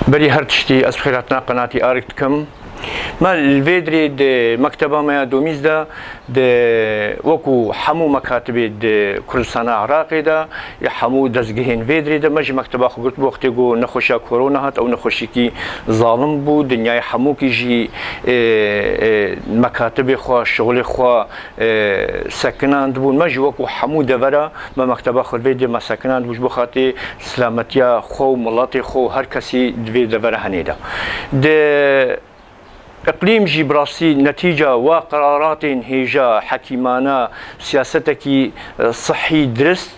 بري هرتشتي أسخيراتنا قناتي آركتكم ما الفيدري د مكتبة ما دوميز دا د وكو حمو مكاتب د كردستان عراقي دا يا حمو دزگهين فيدري دا مجي مكتبة خو قلت بوقتي جو نخوشا كورونا هات او نخوشي كي ظالم بو دنيا حمو كي جي مكاتب خو شغل خو سكنان بو مجي وكو حمو دورا ما مكتبة خو فيدري ما سكنان بوش بخاطي سلامتيا خو ملاتي خو هر كسي دوي دورا هنيدا د إقليم جبراسي نتيجة وقرارات هيجا حكيمانة سياستك صحي درست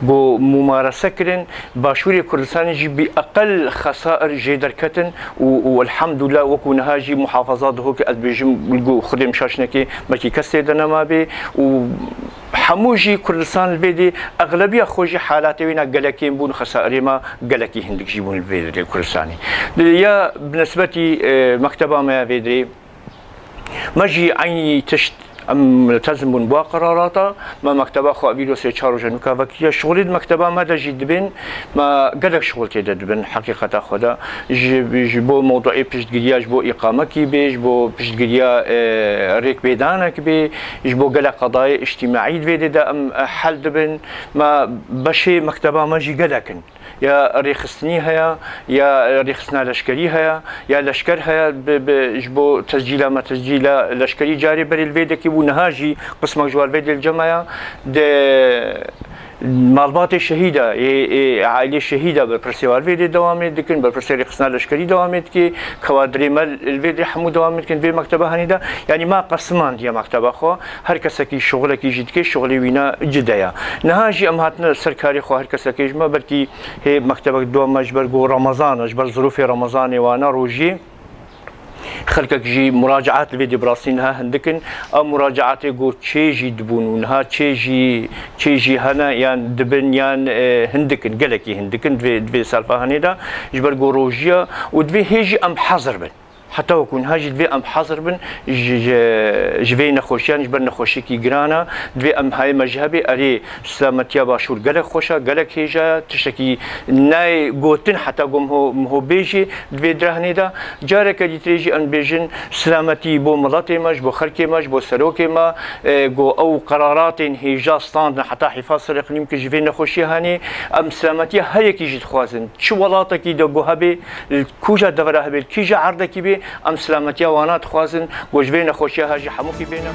بو ممارسة كرن باشوري كردستان جي بأقل خسائر جيدر كتن والحمد لله وكو نهاجي محافظات هوك أدبيجم بلقو خدم شاشنكي مكي كسيدنا ما بي حموجي كردستان الفيدي أغلبية خوجي حالاتي وينا قلقين بون خسائر ما قلقي هندك جيبون الفيدي الكردستاني يا بالنسبة مكتبة ما فيدري مجي عيني تشت ملتزم بقراراته ما مكتبه خو ابيلو سي چارو جنوكا وكيا شغل مكتبه ما جد بين ما قدك شغل تدد بين حقيقه خدا بو موضوع بيشتغياج بو اقامه كي بيج بو بيشتغيا ريك بيدانك بي بو قلق قضايا اجتماعيه فيدا ام حل دبن ما بشي مكتبه ما جي قلقن يا ريخستني هيا يا ريخستنا لشكري هيا يا لشكر هيا بجبو تسجيله ما تسجيله لشكري جاري بري الفيديو كي نهاجي قسم جوال فيديو الجماعه مالبات الشهيده عائله الشهيده بالبرسيوال فيديو دوامي دكن بالبرسي ريخستنا لشكري دوامي كي كوادري مال الفيديو حمود دوامي كن في مكتبه هنيدا يعني ما قسمان يا مكتبه خو هر كسكي شغلك يجد كي شغلي وينا جدايا نهاجي امهاتنا سركاري خو هر كسكي ما بلكي هي مكتبه دوام مجبر جو رمضان اجبر ظروف رمضان وانا روجي خلقك جي مراجعات الفيديو براسينها هندكن او مراجعات يقول تشيجي دبون ونها تشيجي هنا يعني دبن يعني هندكن قلكي هندكن دبي سالفه هنيدا جبر جوروجيا ودبي هيجي ام حظر بن حتى وكون هاجي دبي ام حظر بن جبي نخوشيان جبر نخوشي كي جرانا دبي ام هاي مذهبي اري سلامتيا باشور قلق خوشا قلق هيجا تشتكي ناي قوتن حتى قوم هو بيجي دبي درهنيدا جارك دي تريجي ان بيجن سلامتي بو ملاتي ماج بو خلكي ماج بو سروكي ما جو او قرارات هيجا ستاند حتى حفاظ الاقليم كي جبي نخوشي هاني ام سلامتيا هي كي جيت خوازن شو ولاتك دو هبي كوجا دغرا هبي كيجا عرضك بي ام سلامتيا وانا تخوازن وجبين خوشي هاجي حموكي بينا